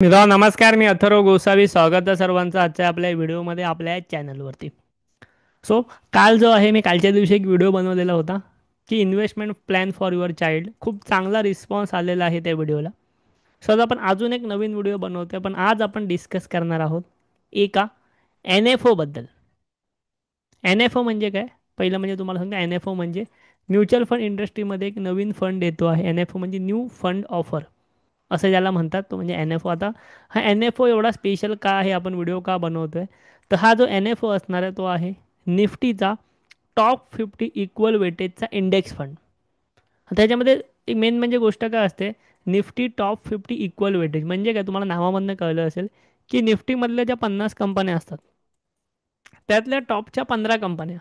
मित्रांनो नमस्कार. मी अथर्व गोसावी. स्वागत आहे सर्वांचं आजच्या आपल्या व्हिडिओमध्ये आपल्या चॅनलवरती. सो काल जो आहे मी कालच्या दिवशी एक व्हिडिओ बनवलेला होता की investment plan for your child. खूप चांगला रिस्पॉन्स आलेला आहे त्या व्हिडिओला. सो आता आपण अजून एक नवीन व्हिडिओ बनवतोय, पण आज आपण डिस्कस करणार आहोत एका एन एफ ओबद्दल. एन एफ ओ म्हणजे काय? पहिलं म्हणजे तुम्हाला सांगतो, एन एफ ओ म्हणजे म्युच्युअल फंड इंडस्ट्रीमध्ये एक नवीन फंड येतो आहे. एन एफ ओ म्हणजे न्यू फंड ऑफर असं ज्याला म्हणतात, तो म्हणजे एन एफ ओ. आता हा एन एफ ओ एवढा स्पेशल का आहे, आपण व्हिडिओ का बनवतोय, तर हा जो एन एफ ओ असणार आहे तो आहे निफ्टीचा टॉप 50 इक्वल वेटेजचा इंडेक्स फंड. त्याच्यामध्ये एक मेन म्हणजे गोष्ट काय असते, निफ्टी टॉप 50 इक्वल वेटेज म्हणजे काय, तुम्हाला नावामधनं कळलं असेल की निफ्टीमधल्या ज्या 50 कंपन्या असतात त्यातल्या टॉपच्या 15 कंपन्या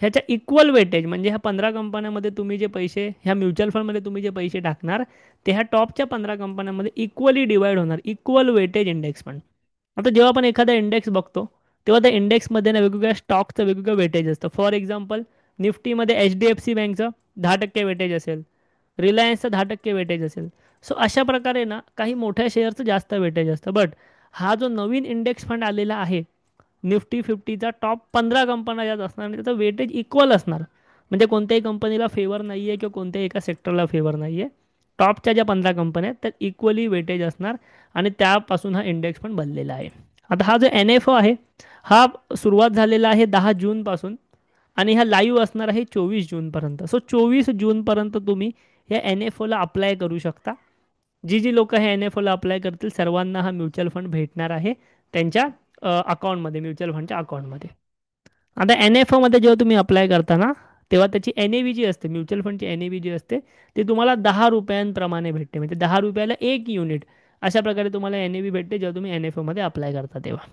ह्याच्या इक्वल वेटेज, म्हणजे ह्या 15 कंपन्यांमध्ये तुम्ही जे पैसे, ह्या म्युच्युअल फंडमध्ये तुम्ही जे पैसे टाकणार ते ह्या टॉपच्या 15 कंपन्यांमध्ये इक्वली डिवाइड होणार. Equal weightage index fund. आता जेव्हा आपण एखादा इंडेक्स बघतो तेव्हा त्या इंडेक्समध्ये ना वेगवेगळ्या स्टॉकचं वेगवेगळं वेटेज असतं. फॉर एक्झाम्पल, निफ्टीमध्ये एच डी एफ सी बँकचं 10% वेटेज असेल, रिलायन्सचं 10% वेटेज असेल. सो अशा प्रकारे ना काही मोठ्या शेअरचं जास्त वेटेज असतं. बट हा जो नवीन इंडेक्स फंड आलेला आहे निफ्टी 50चा टॉप 15 कंपन्या ज्यात असणार आणि त्याचं वेटेज इक्वल असणार, म्हणजे कोणत्याही कंपनीला फेवर नाही आहे किंवा कोणत्याही एका सेक्टरला फेवर नाही आहे. टॉपच्या ज्या 15 कंपन्या आहेत त्यात इक्वली वेटेज असणार आणि त्यापासून हा इंडेक्स पण बनलेला आहे. आता हा जो एन एफ ओ आहे हा सुरुवात झालेला आहे 10 जूनपासून आणि हा लाईव्ह असणार आहे 24 जूनपर्यंत. सो 24 जूनपर्यंत तुम्ही या एन एफ ओला अप्लाय करू शकता. जी जी लोक हे एन एफ ओला अप्लाय करतील सर्वांना हा म्युच्युअल फंड भेटणार आहे त्यांच्या अकाउंटमध्ये, म्युच्युअल फंडच्या अकाउंटमध्ये. आता एन एफ ओमध्ये जेव्हा तुम्ही अप्लाय करता ना, तेव्हा त्याची एन ए व्ही जी असते, म्युच्युअल फंडची एन ए व्ही जी असते, ती तुम्हाला 10 रुपयांप्रमाणे भेटते. म्हणजे 10 रुपयाला एक युनिट अशा प्रकारे तुम्हाला एन ए व्ही भेटते जेव्हा तुम्ही एन एफ ओमध्ये अप्लाय करता तेव्हा.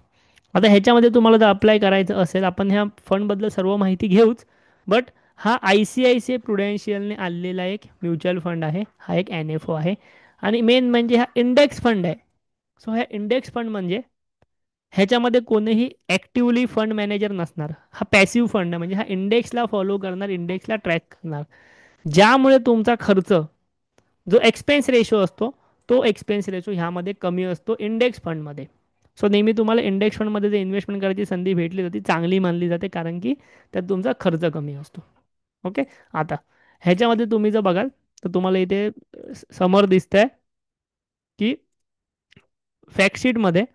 आता ह्याच्यामध्ये तुम्हाला जर अप्लाय करायचं असेल, आपण ह्या फंडबद्दल सर्व माहिती घेऊच. बट हा I C I C I प्रुडेन्शियलने आणलेला एक म्युच्युअल फंड आहे. हा एक एन एफ ओ आहे आणि मेन म्हणजे हा इंडेक्स फंड आहे. सो ह्या इंडेक्स फंड म्हणजे ह्याच्यामध्ये कोणीही ॲक्टिवली फंड मॅनेजर नसणार. हा पॅसिव्ह फंड आहे, म्हणजे हा इंडेक्सला फॉलो करणार, इंडेक्सला ट्रॅक करणार. ज्यामुळे तुमचा खर्च, जो एक्सपेन्स रेशो असतो, तो एक्सपेन्स रेशो ह्यामध्ये कमी असतो इंडेक्स फंडमध्ये. सो नेहमी तुम्हाला इंडेक्स फंडमध्ये जर इन्व्हेस्टमेंट करायची संधी भेटली तर ती चांगली मानली जाते, कारण की त्यात तुमचा खर्च कमी असतो. ओके. आता ह्याच्यामध्ये तुम्ही जर बघाल तर तुम्हाला इथे समोर दिसतंय की फॅक्टशीटमध्ये,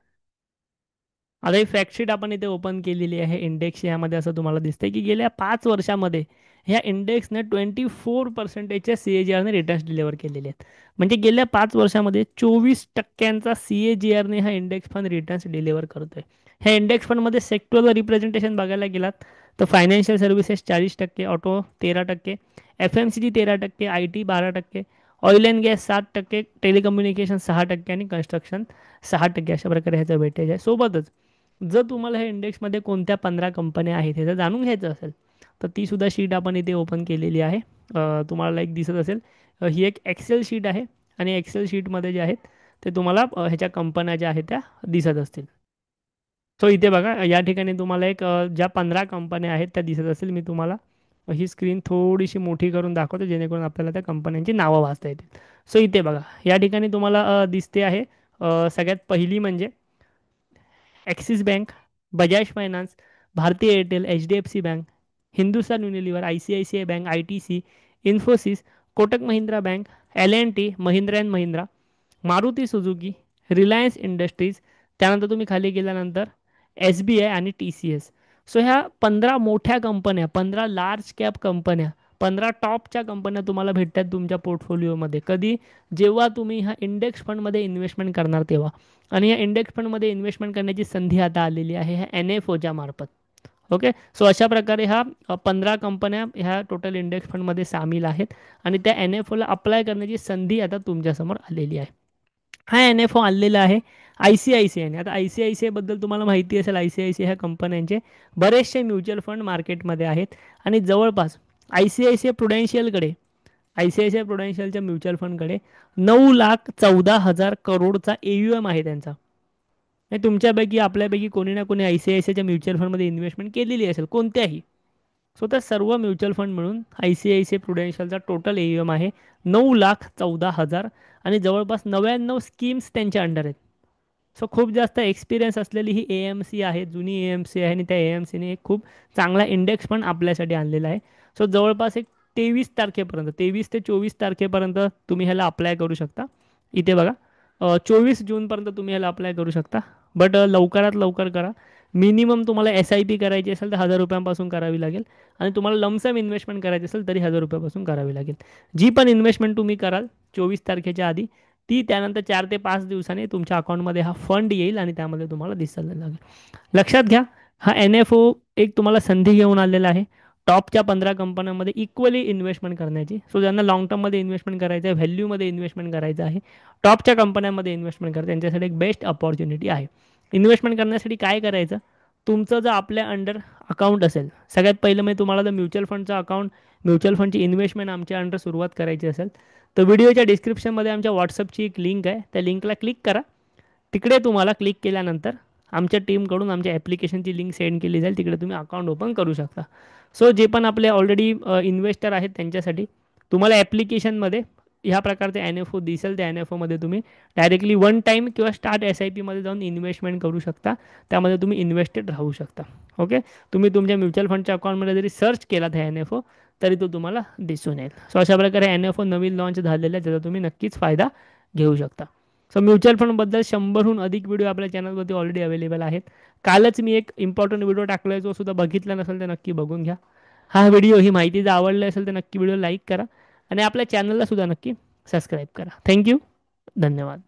आता ही फॅक्टशीट आपण इथे ओपन केलेली आहे इंडेक्स. यामध्ये असं तुम्हाला दिसतंय की गेल्या 5 वर्षामध्ये ह्या इंडेक्सने 24%च्या सी ए जी आरने रिटर्न्स डिलिव्हर केलेले आहेत. म्हणजे गेल्या 5 वर्षामध्ये 24% सी ए जी आरने हा इंडेक्स फंड रिटर्न्स डिलिव्हर करतोय. ह्या इंडेक्स फंडमध्ये सेक्टरचं रिप्रेझेंटेशन बघायला गेलात तर financial services 40%, auto 13%, F M C G 13%, I T 12%, oil and gas 7%, telecommunication 6% आणि कन्स्ट्रक्शन 6%. अशा प्रकारे ह्याचं वेटेज आहे. सोबतच जर तुम्हाला हे इंडेक्समध्ये कोणत्या 15 कंपन्या आहेत हे जर जाणून घ्यायचं असेल तर ती सुद्धा शीट आपण इथे ओपन केलेली आहे. तुम्हाला एक दिसत असेल, ही एक एक्सेल शीट आहे आणि एक्सेल शीटमध्ये जे आहेत ते तुम्हाला ह्याच्या कंपन्या ज्या आहेत त्या दिसत असतील. सो इथे बघा, या ठिकाणी तुम्हाला एक ज्या 15 कंपन्या आहेत त्या दिसत असेल. मी तुम्हाला ही स्क्रीन थोडीशी मोठी करून दाखवतो जेणेकरून आपल्याला त्या कंपन्यांची नावं वाचता येतील. सो इथे बघा, या ठिकाणी तुम्हाला दिसते आहे सगळ्यात पहिली म्हणजे Axis bank, Bajaj finance, Bharti Airtel, H D F C bank, Hindustan Unilever, I C I C I bank, I T C, Infosys, Kotak Mahindra bank, L N T, Mahindra and Mahindra, Maruti Suzuki, Reliance industries. त्यानंतर तुम्ही खाली गेल्यानंतर एस बी आय आणि टी सी एस. सो ह्या 15 मोठ्या कंपन्या, 15 large cap कंपन्या, 15 टॉपच्या कंपन्या तुम्हाला भेटतात तुमच्या पोर्टफोलिओमध्ये. कधी? जेव्हा तुम्ही ह्या इंडेक्स फंडमध्ये इन्व्हेस्टमेंट करणार तेव्हा. आणि या इंडेक्स फंडमध्ये इन्व्हेस्टमेंट करण्याची संधी आता आलेली आहे ह्या एन एफ ओच्या मार्फत. ओके. सो अशा प्रकारे ह्या 15 कंपन्या ह्या टोटल इंडेक्स फंडमध्ये सामील आहेत आणि त्या एन एफ ओला अप्लाय करण्याची संधी आता तुमच्यासमोर आलेली आहे. हा एन एफ ओ आणलेला आहे आय सी आय सी आयने. आता आय सी आय सी आयबद्दल तुम्हाला माहिती असेल, I C I C I ह्या कंपन्यांचे बरेचसे म्युच्युअल फंड मार्केटमध्ये आहेत आणि जवळपास I C I C I प्रुडेन्शियलकडे, I C I C I प्रुडेन्शियलच्या म्युच्युअल फंडकडे 9,14,000 करोडचा ए यू एम आहे त्यांचा. तुमच्यापैकी आपल्यापैकी कोणी ना कोणी आय सी आय सी आयच्या म्युच्युअल फंडमध्ये इन्व्हेस्टमेंट केलेली असेल कोणत्याही. सो त्या सर्व म्युच्युअल फंड मिळून I C I C I प्रुडेन्शियलचा टोटल AUM आहे 9,14,000 आणि जवळपास 99 स्कीम्स त्यांच्या अंडर आहेत. सो खूप जास्त एक्सपिरियन्स असलेली ही AMC आहे, जुनी AMC आहे आणि त्या AMCने एक खूप चांगला इंडेक्स पण आपल्यासाठी आणलेला आहे. सो जवळपास एक 23 तारखेपर्यंत, 23 ते 24 तारखेपर्यंत तुम्ही ह्याला अप्लाय करू शकता. इथे बघा, 24 जूनपर्यंत तुम्ही ह्याला अप्लाय करू शकता. बट लवकरात लवकर करा. मिनिमम तुम्हाला SIP करायची असेल तर 1,000 रुपयांपासून करावी लागेल आणि तुम्हाला लमसम इन्व्हेस्टमेंट करायची असेल तरी 1,000 रुपयापासून करावी लागेल. जी पण इन्व्हेस्टमेंट तुम्ही कराल 24 तारखेच्या आधी, ती त्यानंतर 4 ते 5 दिवसांनी तुमच्या अकाउंटमध्ये हा फंड येईल आणि त्यामध्ये तुम्हाला दिसायला लागेल. लक्षात घ्या, हा NFO एक तुम्हाला संधी घेऊन आलेला आहे टॉपच्या 15 कंपन्यांमध्ये इक्वली इन्व्हेस्टमेंट करण्याची. सो ज्यांना लॉंग टर्ममध्ये इन्व्हेस्टमेंट करायचं आहे, व्हॅल्यूमध्ये इन्व्हेस्टमेंट करायचं आहे, टॉपच्या कंपन्यांमध्ये इन्व्हेस्टमेंट करायचं, त्यांच्यासाठी एक बेस्ट अपॉर्च्युनिटी आहे. इन्व्हेस्टमेंट करण्यासाठी काय करायचं, तुमचं जर आपल्या अंडर अकाउंट असेल, सगळ्यात पहिलं म्हणजे तुम्हाला जर म्युच्युअल फंडचं अकाउंट, म्युच्युअल फंडची इन्व्हेस्टमेंट आमच्या अंडर सुरुवात करायची असेल तर व्हिडिओच्या डिस्क्रिप्शनमध्ये आमच्या व्हॉट्सअपची एक लिंक आहे, त्या लिंकला क्लिक करा. तिकडे तुम्हाला क्लिक केल्यानंतर आमच्या टीमकडून आमच्या ॲप्लिकेशनची लिंक सेंड केली जाईल, तिकडे तुम्ही अकाउंट ओपन करू शकता. सो जे पण आपले ऑलरेडी इन्व्हेस्टर आहेत त्यांच्यासाठी तुम्हाला ॲप्लिकेशनमध्ये ह्या प्रकारचे NFO दिसेल, त्या NFOमध्ये तुम्ही डायरेक्टली वन टाईम किंवा स्टार्ट SIPमध्ये जाऊन इन्व्हेस्टमेंट करू शकता. त्यामध्ये तुम्ही इन्व्हेस्टेड राहू शकता. ओके, तुम्ही तुमच्या म्युच्युअल फंडच्या अकाउंटमध्ये जरी सर्च केला हा NFO तरी तो तुम्हाला दिसून येईल. सो अशा प्रकारे NFO नवीन लॉन्च झालेला आहे, ज्याचा तुम्ही नक्कीच फायदा घेऊ शकता. सो म्युच्युअल फंडबद्दल 100हून अधिक व्हिडिओ आपल्या चॅनलवरती ऑलरेडी अवेलेबल आहेत. कालच मी एक इम्पॉर्टंट व्हिडिओ टाकला आहे, जो सुद्धा बघितला नसेल तर नक्की बघून घ्या. हा व्हिडिओ, ही माहिती जर आवडली असेल तर नक्की व्हिडिओ लाईक करा आणि आपल्या चॅनलला सुद्धा नक्की सबस्क्राईब करा. थँक्यू, धन्यवाद.